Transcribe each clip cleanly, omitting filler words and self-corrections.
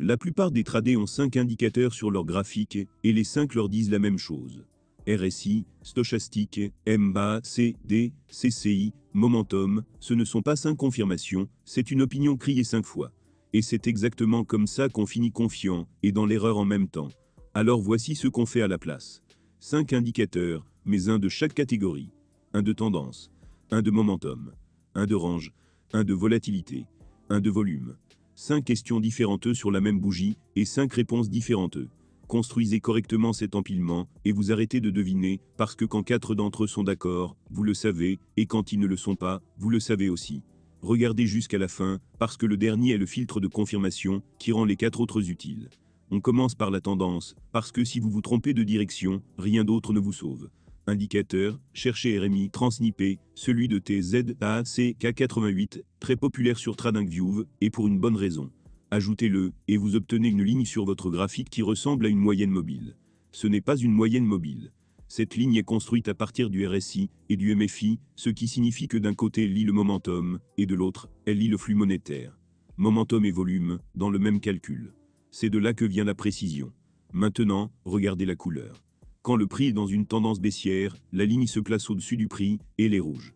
La plupart des traders ont 5 indicateurs sur leur graphique, et les 5 leur disent la même chose. RSI, stochastique, MACD, CCI, momentum, ce ne sont pas 5 confirmations, c'est une opinion criée 5 fois. Et c'est exactement comme ça qu'on finit confiant, et dans l'erreur en même temps. Alors voici ce qu'on fait à la place. 5 indicateurs, mais un de chaque catégorie. Un de tendance, un de momentum, un de range, un de volatilité, un de volume. 5 questions différentes sur la même bougie, et 5 réponses différentes. Construisez correctement cet empilement, et vous arrêtez de deviner, parce que quand 4 d'entre eux sont d'accord, vous le savez, et quand ils ne le sont pas, vous le savez aussi. Regardez jusqu'à la fin, parce que le dernier est le filtre de confirmation, qui rend les 4 autres utiles. On commence par la tendance, parce que si vous vous trompez de direction, rien d'autre ne vous sauve. Indicateur, cherchez RMI transnippé, celui de TZACK88, très populaire sur TradingView, et pour une bonne raison. Ajoutez-le, et vous obtenez une ligne sur votre graphique qui ressemble à une moyenne mobile. Ce n'est pas une moyenne mobile. Cette ligne est construite à partir du RSI et du MFI, ce qui signifie que d'un côté elle lit le momentum, et de l'autre, elle lit le flux monétaire. Momentum et volume, dans le même calcul. C'est de là que vient la précision. Maintenant, regardez la couleur. Quand le prix est dans une tendance baissière, la ligne se place au-dessus du prix, et elle est rouge.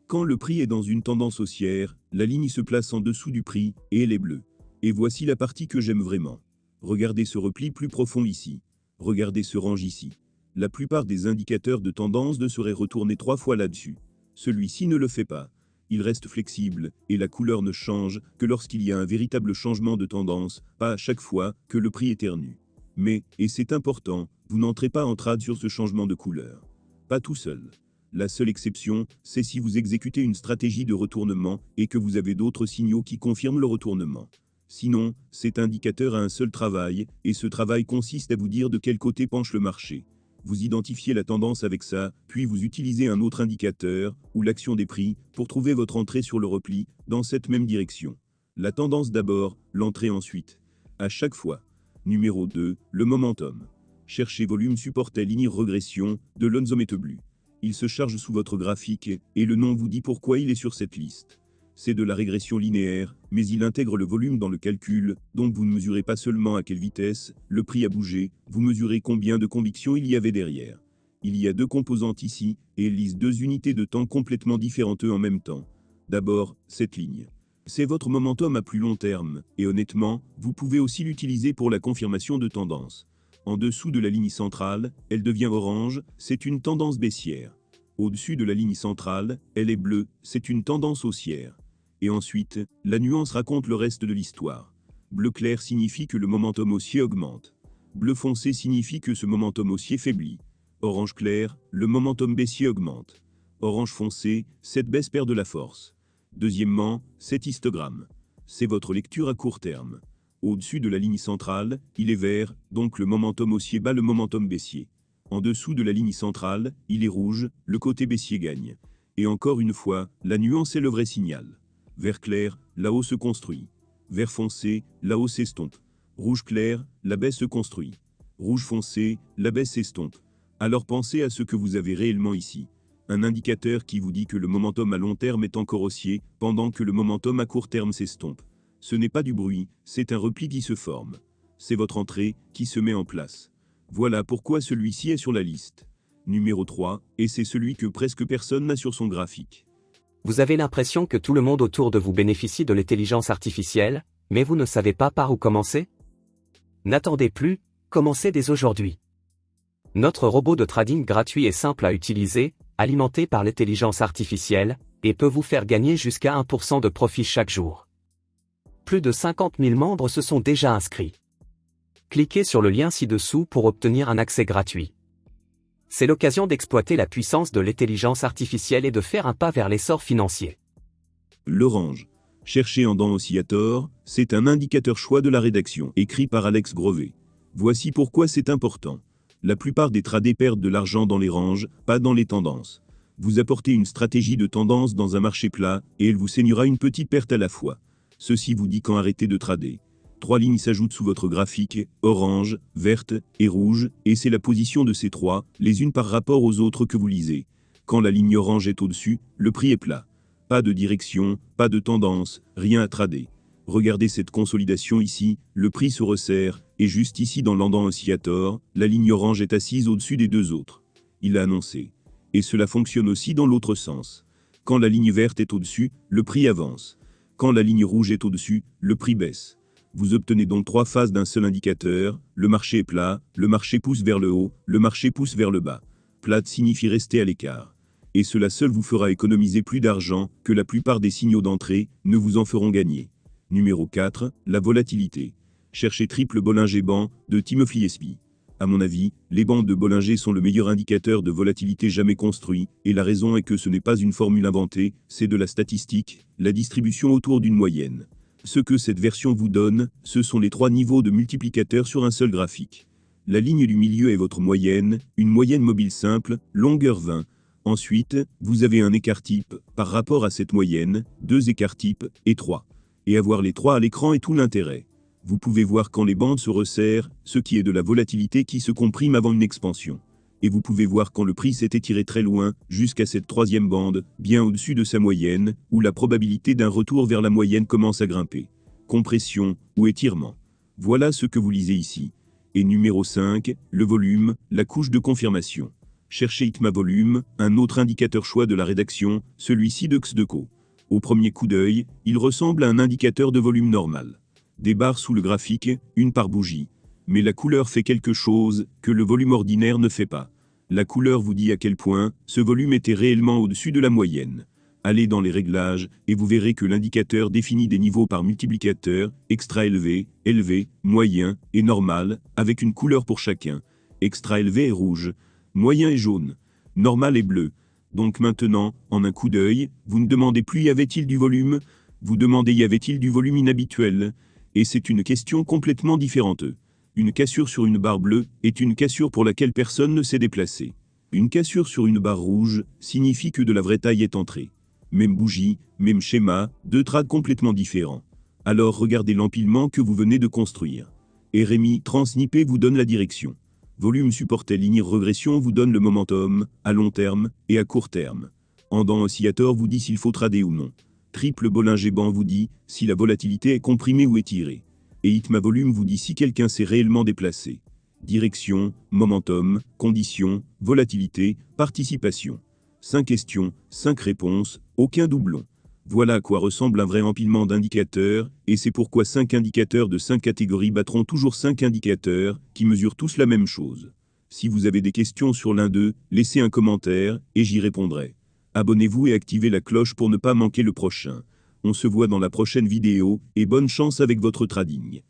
Quand le prix est dans une tendance haussière, la ligne se place en dessous du prix, et elle est bleue. Et voici la partie que j'aime vraiment. Regardez ce repli plus profond ici. Regardez ce range ici. La plupart des indicateurs de tendance ne seraient retournés 3 fois là-dessus. Celui-ci ne le fait pas. Il reste flexible, et la couleur ne change que lorsqu'il y a un véritable changement de tendance, pas à chaque fois que le prix éternue. Mais, et c'est important, vous n'entrez pas en trade sur ce changement de couleur. Pas tout seul. La seule exception, c'est si vous exécutez une stratégie de retournement et que vous avez d'autres signaux qui confirment le retournement. Sinon, cet indicateur a un seul travail, et ce travail consiste à vous dire de quel côté penche le marché. Vous identifiez la tendance avec ça, puis vous utilisez un autre indicateur, ou l'action des prix, pour trouver votre entrée sur le repli, dans cette même direction. La tendance d'abord, l'entrée ensuite. À chaque fois. Numéro 2, le momentum. Cherchez volume support à ligne régression, de l'Onzometeblu. Il se charge sous votre graphique, et le nom vous dit pourquoi il est sur cette liste. C'est de la régression linéaire, mais il intègre le volume dans le calcul, donc vous ne mesurez pas seulement à quelle vitesse le prix a bougé, vous mesurez combien de convictions il y avait derrière. Il y a 2 composantes ici, et elles lisent 2 unités de temps complètement différentes en même temps. D'abord, cette ligne. C'est votre momentum à plus long terme, et honnêtement, vous pouvez aussi l'utiliser pour la confirmation de tendance. En dessous de la ligne centrale, elle devient orange, c'est une tendance baissière. Au-dessus de la ligne centrale, elle est bleue, c'est une tendance haussière. Et ensuite, la nuance raconte le reste de l'histoire. Bleu clair signifie que le momentum haussier augmente. Bleu foncé signifie que ce momentum haussier faiblit. Orange clair, le momentum baissier augmente. Orange foncé, cette baisse perd de la force. Deuxièmement, cet histogramme. C'est votre lecture à court terme. Au-dessus de la ligne centrale, il est vert, donc le momentum haussier bat le momentum baissier. En dessous de la ligne centrale, il est rouge, le côté baissier gagne. Et encore une fois, la nuance est le vrai signal. Vert clair, la hausse se construit. Vert foncé, la hausse s'estompe. Rouge clair, la baisse se construit. Rouge foncé, la baisse s'estompe. Alors pensez à ce que vous avez réellement ici. Un indicateur qui vous dit que le momentum à long terme est encore haussier, pendant que le momentum à court terme s'estompe. Ce n'est pas du bruit, c'est un repli qui se forme. C'est votre entrée qui se met en place. Voilà pourquoi celui-ci est sur la liste. Numéro 3, et c'est celui que presque personne n'a sur son graphique. Vous avez l'impression que tout le monde autour de vous bénéficie de l'intelligence artificielle, mais vous ne savez pas par où commencer? N'attendez plus, commencez dès aujourd'hui. Notre robot de trading gratuit est simple à utiliser, alimenté par l'intelligence artificielle, et peut vous faire gagner jusqu'à 1% de profit chaque jour. Plus de 50 000 membres se sont déjà inscrits. Cliquez sur le lien ci-dessous pour obtenir un accès gratuit. C'est l'occasion d'exploiter la puissance de l'intelligence artificielle et de faire un pas vers l'essor financier. L'orange. Cherchez en dans Oscillator, c'est un indicateur choix de la rédaction, écrit par Alex Grovet. Voici pourquoi c'est important. La plupart des traders perdent de l'argent dans les ranges, pas dans les tendances. Vous apportez une stratégie de tendance dans un marché plat, et elle vous saignera une petite perte à la fois. Ceci vous dit quand arrêter de trader. 3 lignes s'ajoutent sous votre graphique, orange, verte et rouge, et c'est la position de ces 3, les unes par rapport aux autres que vous lisez. Quand la ligne orange est au-dessus, le prix est plat. Pas de direction, pas de tendance, rien à trader. Regardez cette consolidation ici, le prix se resserre, et juste ici dans l'endant oscillator, la ligne orange est assise au-dessus des deux autres. Il a annoncé. Et cela fonctionne aussi dans l'autre sens. Quand la ligne verte est au-dessus, le prix avance. Quand la ligne rouge est au-dessus, le prix baisse. Vous obtenez donc 3 phases d'un seul indicateur, le marché est plat, le marché pousse vers le haut, le marché pousse vers le bas. Plate signifie rester à l'écart. Et cela seul vous fera économiser plus d'argent que la plupart des signaux d'entrée ne vous en feront gagner. Numéro 4, la volatilité. Cherchez triple Bollinger-Band de Timothy Espy. À mon avis, les bandes de Bollinger sont le meilleur indicateur de volatilité jamais construit, et la raison est que ce n'est pas une formule inventée, c'est de la statistique, la distribution autour d'une moyenne. Ce que cette version vous donne, ce sont les 3 niveaux de multiplicateurs sur un seul graphique. La ligne du milieu est votre moyenne, une moyenne mobile simple, longueur 20. Ensuite, vous avez un écart type, par rapport à cette moyenne, 2 écarts types, et 3. Et avoir les 3 à l'écran est tout l'intérêt. Vous pouvez voir quand les bandes se resserrent, ce qui est de la volatilité qui se comprime avant une expansion. Et vous pouvez voir quand le prix s'est étiré très loin, jusqu'à cette 3e bande, bien au-dessus de sa moyenne, où la probabilité d'un retour vers la moyenne commence à grimper. Compression ou étirement. Voilà ce que vous lisez ici. Et numéro 5, le volume, la couche de confirmation. Cherchez ITMA volume, un autre indicateur choix de la rédaction, celui-ci de XDeco. Au premier coup d'œil, il ressemble à un indicateur de volume normal. Des barres sous le graphique, une par bougie. Mais la couleur fait quelque chose que le volume ordinaire ne fait pas. La couleur vous dit à quel point ce volume était réellement au-dessus de la moyenne. Allez dans les réglages et vous verrez que l'indicateur définit des niveaux par multiplicateur, extra élevé, élevé, moyen et normal, avec une couleur pour chacun. Extra élevé est rouge, moyen est jaune, normal est bleu. Donc maintenant, en un coup d'œil, vous ne demandez plus y avait-il du volume, vous demandez y avait-il du volume inhabituel. Et c'est une question complètement différente. Une cassure sur une barre bleue est une cassure pour laquelle personne ne s'est déplacé. Une cassure sur une barre rouge signifie que de la vraie taille est entrée. Même bougie, même schéma, 2 trades complètement différents. Alors regardez l'empilement que vous venez de construire. Et Rémi Transnippé vous donne la direction. Volume supportait ligne régression vous donne le momentum, à long terme et à court terme. Endant oscillator vous dit s'il faut trader ou non. Triple Bollinger-Band vous dit si la volatilité est comprimée ou étirée. Et ITMA volume vous dit si quelqu'un s'est réellement déplacé. Direction, momentum, conditions, volatilité, participation. 5 questions, 5 réponses, aucun doublon. Voilà à quoi ressemble un vrai empilement d'indicateurs, et c'est pourquoi 5 indicateurs de 5 catégories battront toujours 5 indicateurs, qui mesurent tous la même chose. Si vous avez des questions sur l'un d'eux, laissez un commentaire, et j'y répondrai. Abonnez-vous et activez la cloche pour ne pas manquer le prochain. On se voit dans la prochaine vidéo, et bonne chance avec votre trading.